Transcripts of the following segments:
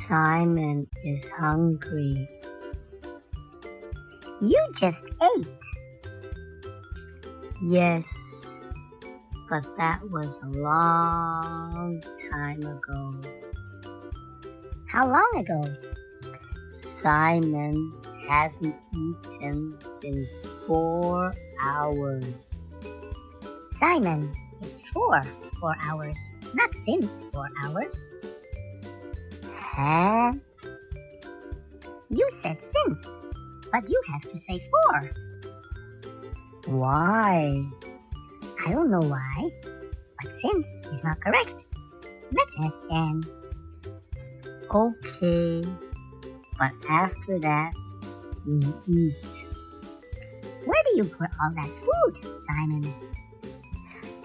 Simon is hungry. You just ate. Yes, but that was a long time ago. How long ago? Simon hasn't eaten since 4 hours. Simon, it's 4 hours, not since 4 hours. Huh? You said since, but you have to say 4. Why? I don't know why, but since is not correct. Let's ask Dan. Okay, but after that, we eat. Where do you put all that food, Simon?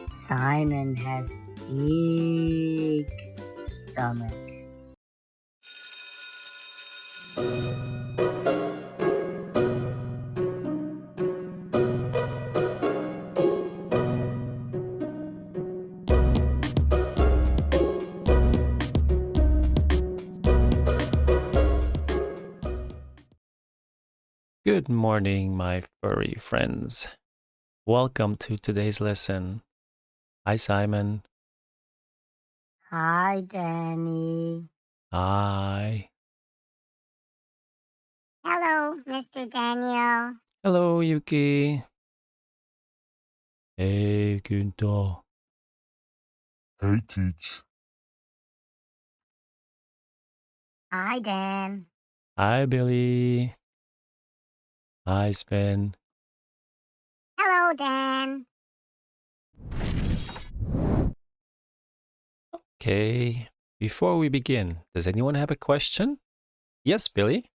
Simon has big stomach. Good morning, my furry friends. Welcome to today's lesson. Hi, Simon. Hi, Danny. Hi. Hello, Mr. Daniel. Hello, Yuki. Hey, Günther. Hey, Teach. Hi, Dan. Hi, Billy. Hi, Sven. Hello, Dan. Okay, before we begin, does anyone have a question? Yes, Billy?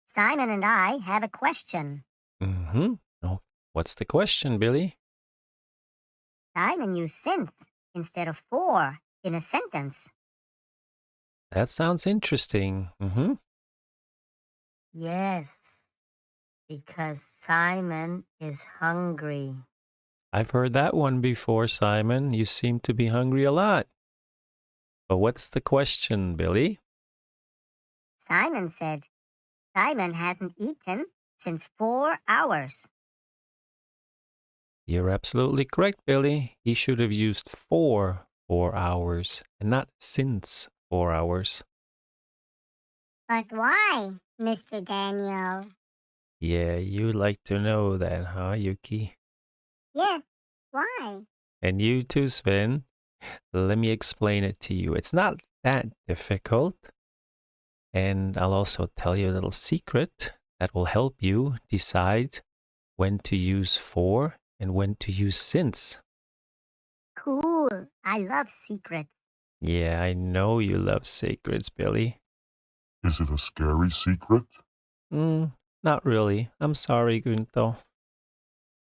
Simon and I have a question. Oh, what's the question, Billy? Simon used since instead of 4 in a sentence. That sounds interesting. Yes, because Simon is hungry. I've heard that one before, Simon. You seem to be hungry a lot. But what's the question, Billy? Simon said, Simon hasn't eaten since 4 hours. You're absolutely correct, Billy. He should have used for 4 hours and not since 4 hours. But why, Mr. Daniel? Yeah, you'd like to know that, huh, Yuki? Yes, why? And you too, Sven. Let me explain it to you. It's not that difficult. And I'll also tell you a little secret that will help you decide when to use for and when to use since. Cool. I love secrets. Yeah, I know you love secrets, Billy. Is it a scary secret? Not really. I'm sorry, Gunther.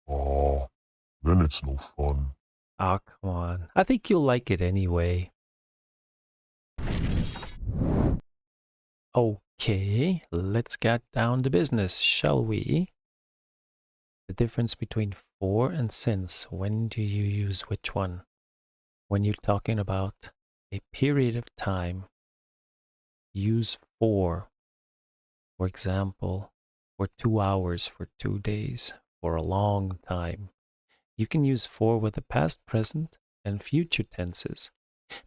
Oh, then it's no fun. Oh, come on. I think you'll like it anyway. Okay, let's get down to business, shall we? The difference between for and since. When do you use which one? When you're talking about a period of time, use for example, for 2 hours, for 2 days, for a long time. You can use for with the past, present, and future tenses.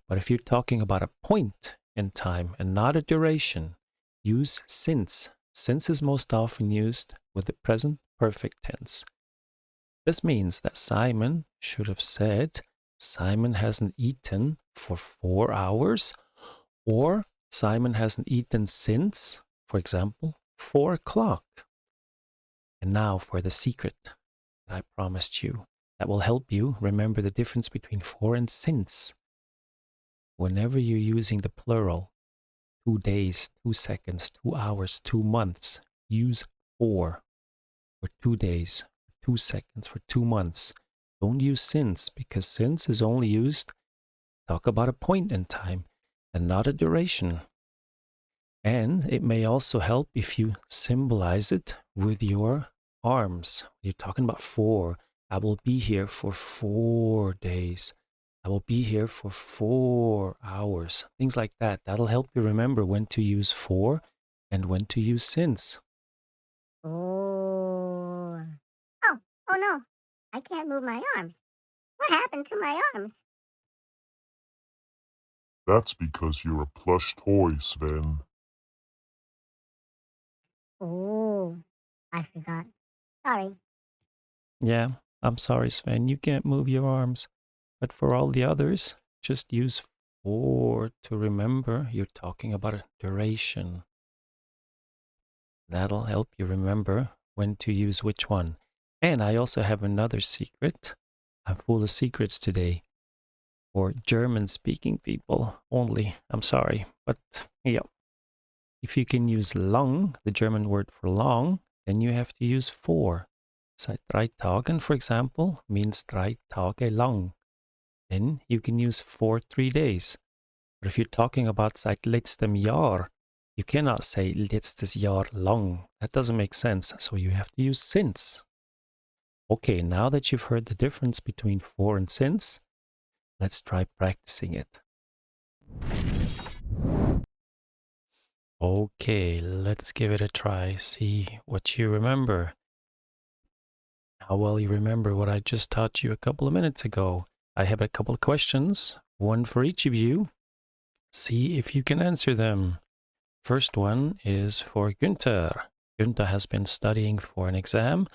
But if you're talking about a point in time and not a duration, use since. Since is most often used with the present perfect tense. This means that Simon should have said, Simon hasn't eaten for 4 hours, or Simon hasn't eaten since, for example, 4 o'clock. And now for the secret that I promised you. That will help you remember the difference between for and since. Whenever you're using the plural, 2 days, 2 seconds, 2 hours, 2 months, use for 2 days, 2 seconds, for 2 months. Don't use since, because since is only used to talk about a point in time and not a duration. And it may also help if you symbolize it with your arms. You're talking about 4. I will be here for 4 days. I will be here for 4 hours. Things like that. That'll help you remember when to use for and when to use since. Oh. Oh no. I can't move my arms. What happened to my arms? That's because you're a plush toy, Sven. Oh. I forgot. Sorry. Yeah, I'm sorry, Sven. You can't move your arms. But for all the others, just use for to remember you're talking about a duration. That'll help you remember when to use which one. And I also have another secret. I'm full of secrets today. For German speaking people only. I'm sorry. But yeah. If you can use lang, the German word for long, then you have to use for. Seit 3 Tagen, for example, means 3 Tage lang. Then you can use for 3 days. But if you're talking about seit letztem Jahr, you cannot say letztes Jahr lang. That doesn't make sense. So you have to use since. Okay, now that you've heard the difference between for and since, let's try practicing it. Okay, let's give it a try. See what you remember. How well you remember what I just taught you a couple of minutes ago. I have a couple of questions, one for each of you. See if you can answer them. First one is for Günther. Günther has been studying for an exam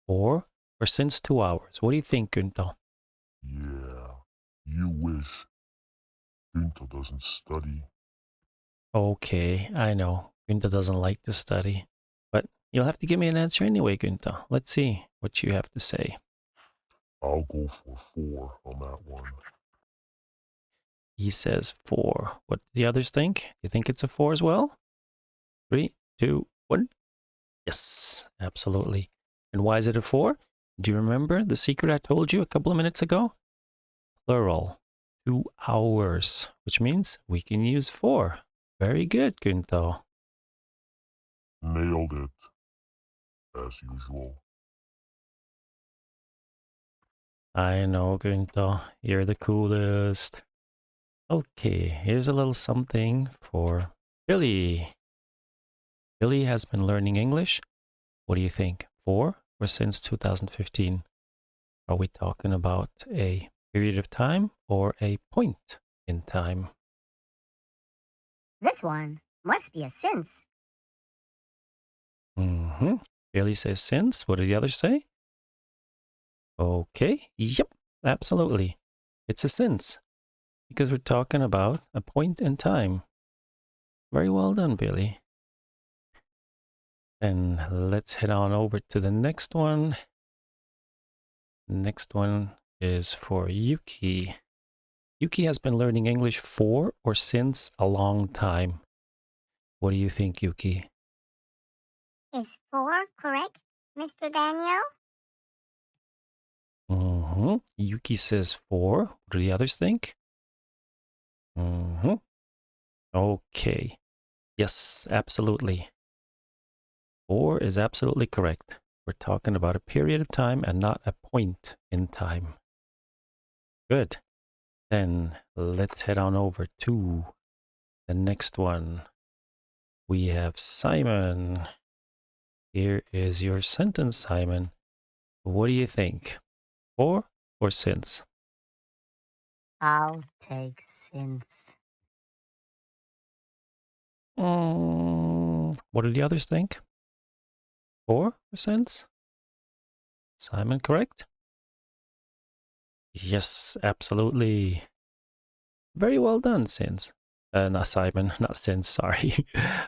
for since 2 hours. What do you think, Günther? Yeah, you wish. Günther doesn't study. Okay, I know. Günther doesn't like to study. But you'll have to give me an answer anyway, Günther. Let's see what you have to say. I'll go for 4 on that one. He says 4. What do the others think? You think it's a 4 as well? 3, 2, 1. Yes, absolutely. And why is it a 4? Do you remember the secret I told you a couple of minutes ago? Plural. 2 hours, which means we can use 4. Very good, Günther. Nailed it. As usual. I know, Günther. You're the coolest. Okay, here's a little something for Billy. Billy has been learning English. What do you think? For or since 2015? Are we talking about a period of time or a point in time? This one must be a since. Billy says since. What do the others say? Okay. Yep. Absolutely. It's a since because we're talking about a point in time. Very well done, Billy. And let's head on over to the next one. Next one is for Yuki. Yuki has been learning English for or since a long time. What do you think, Yuki? Is 4 correct, Mr. Daniel? Yuki says 4. What do the others think? Okay. Yes, absolutely. 4 is absolutely correct. We're talking about a period of time and not a point in time. Good. Then let's head on over to the next one. We have Simon. Here is your sentence, Simon. What do you think? For or since? I'll take since. What do the others think? For or since? Simon, correct? Yes, absolutely. Very well done, Since. Not Simon, not Since, sorry.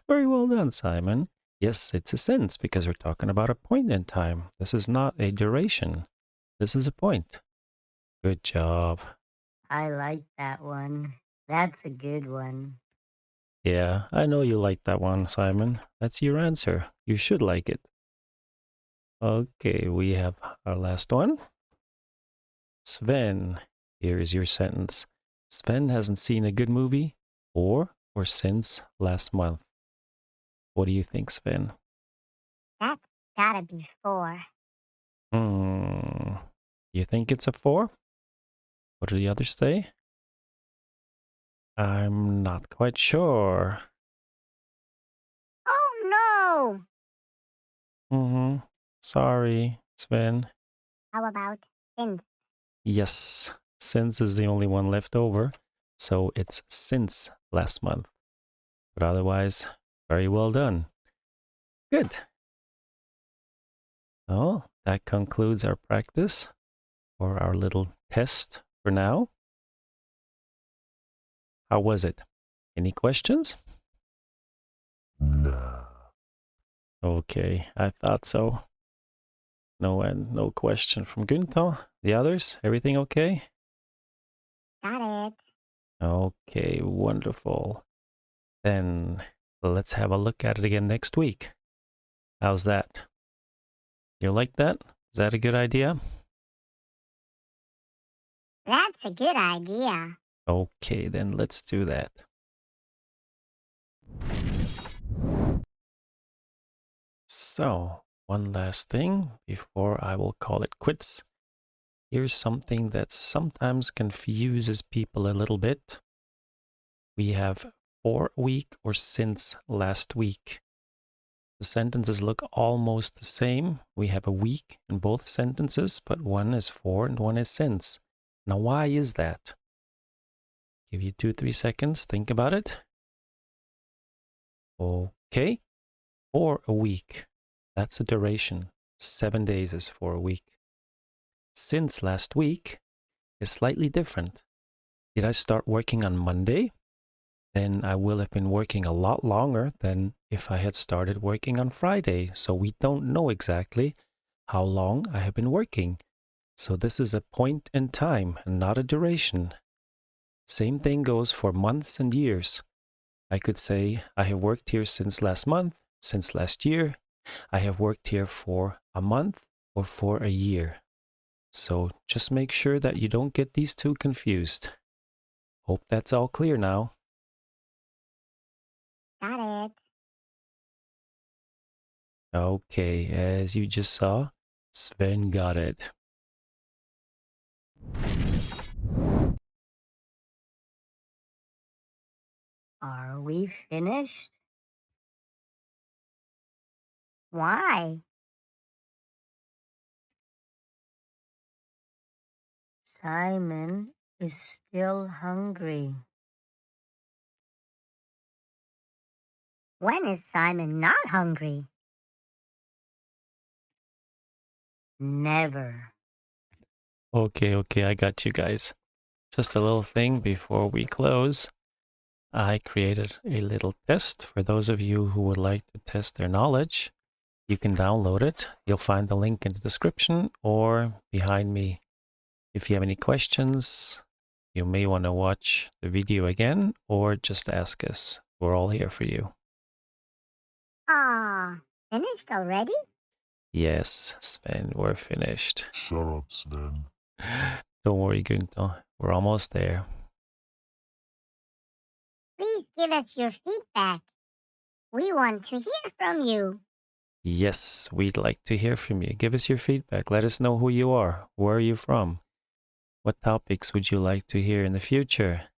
Very well done, Simon. Yes, it's a since because we're talking about a point in time. This is not a duration. This is a point. Good job. I like that one. That's a good one. Yeah, I know you like that one, Simon. That's your answer. You should like it. Okay, we have our last one. Sven, here is your sentence. Sven hasn't seen a good movie for or since last month. What do you think, Sven? That's gotta be 4. You think it's a 4? What do the others say? I'm not quite sure. Oh Mm-hmm. Sorry, Sven. no! How about since? Yes, since is the only one left over. So it's since last month. But otherwise, very well done. Good. Well, that concludes our practice or our little test for now. How was it? Any questions? Nah. Okay, I thought so. No question from Günther. The others, everything okay? Got it. Okay, wonderful. Then let's have a look at it again next week. How's that? You like that? Is that a good idea? That's a good idea. Okay, then let's do that. So, one last thing before I will call it quits. Here's something that sometimes confuses people a little bit. We have for a week or since last week. The sentences look almost the same. We have a week in both sentences, but one is for and one is since. Now, why is that? Give you 2-3 seconds. Think about it. Okay. For a week. That's a duration. 7 days is for a week. Since last week is slightly different. Did I start working on Monday? Then I will have been working a lot longer than if I had started working on Friday. So we don't know exactly how long I have been working. So this is a point in time and not a duration. Same thing goes for months and years. I could say I have worked here since last month, since last year. I have worked here for a month or for a year. So just make sure that you don't get these two confused. Hope that's all clear now. Got it. Okay, as you just saw, Sven got it. Are we finished? Why? Simon is still hungry. When is Simon not hungry? Never. Okay, I got you guys. Just a little thing before we close. I created a little test for those of you who would like to test their knowledge. You can download it. You'll find the link in the description or behind me. If you have any questions, you may want to watch the video again or just ask us. We're all here for you. Ah, finished already? Yes, Sven, we're finished. Shut up, Sven. Don't worry, Günther. We're almost there. Please give us your feedback. We want to hear from you. Yes, we'd like to hear from you. Give us your feedback. Let us know who you are. Where are you from? What topics would you like to hear in the future?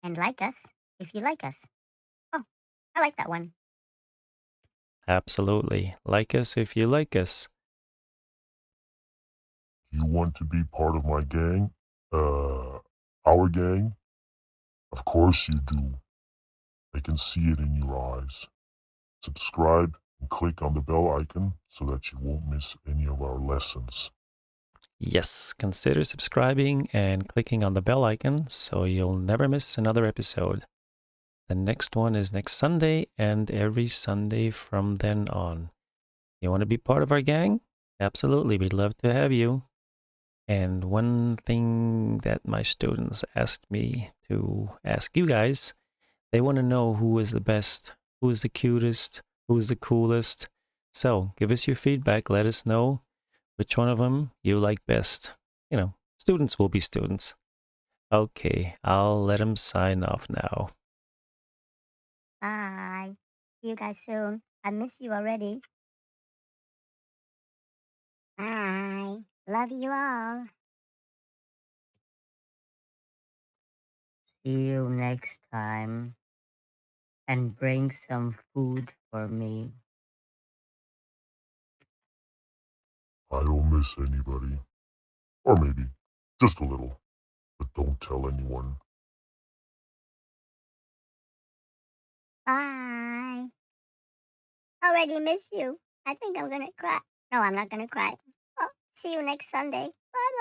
And like us if you like us. Oh, I like that one. Absolutely. Like us if you like us. You want to be part of my gang? Our gang? Of course you do. I can see it in your eyes. Subscribe and click on the bell icon so that you won't miss any of our lessons. Yes, consider subscribing and clicking on the bell icon so you'll never miss another episode. The next one is next Sunday and every Sunday from then on. You want to be part of our gang? Absolutely, we'd love to have you. And one thing that my students asked me to ask you guys, they want to know who is the best, who is the cutest, who is the coolest. So give us your feedback. Let us know which one of them you like best. You know, students will be students. Okay, I'll let them sign off now. Bye. See you guys soon. I miss you already. Bye. Love you all. see you next time and bring some food for me. I don't miss anybody. Or maybe just a little. But don't tell anyone. Bye. Already miss you. I think I'm gonna cry. No, I'm not gonna cry. Well, see you next Sunday. Bye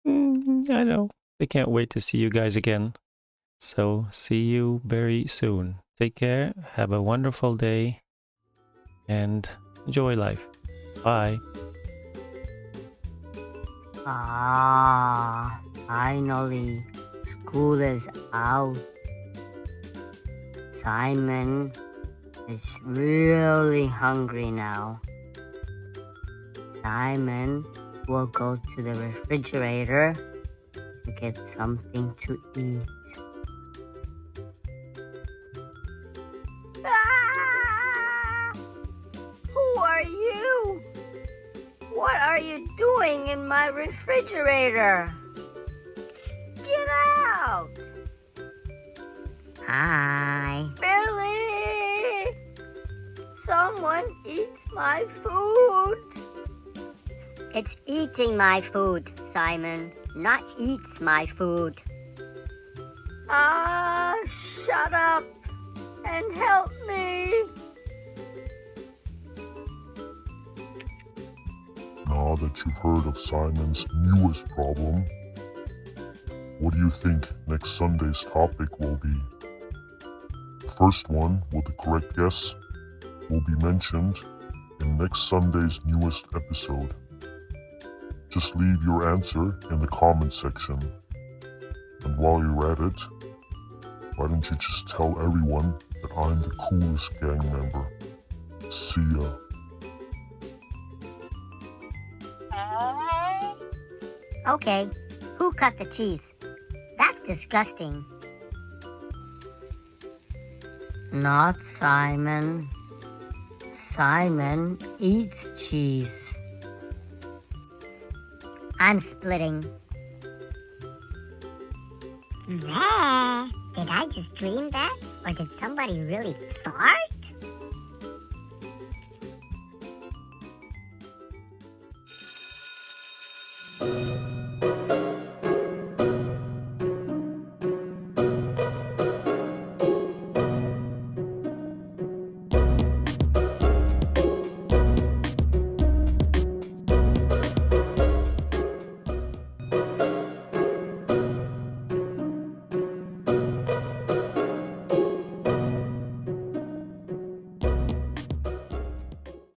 bye. I know. I can't wait to see you guys again. So, see you very soon. Take care, have a wonderful day, and enjoy life. Bye. Ah, finally, school is out. Simon is really hungry now. Simon will go to the refrigerator to get something to eat. Ah! Who are you? What are you doing in my refrigerator? Get out! Hi. Billy! Someone eats my food. It's eating my food, Simon, not eats my food. Ah, shut up and help me. Now that you've heard of Simon's newest problem, what do you think next Sunday's topic will be? The first one with the correct guess will be mentioned in next Sunday's newest episode. Just leave your answer in the comment section. And while you're at it, why don't you just tell everyone that I'm the coolest gang member. See ya. Okay, who cut the cheese? That's disgusting. Not Simon. Simon eats cheese. I'm splitting. Did I just dream that? Or did somebody really fart?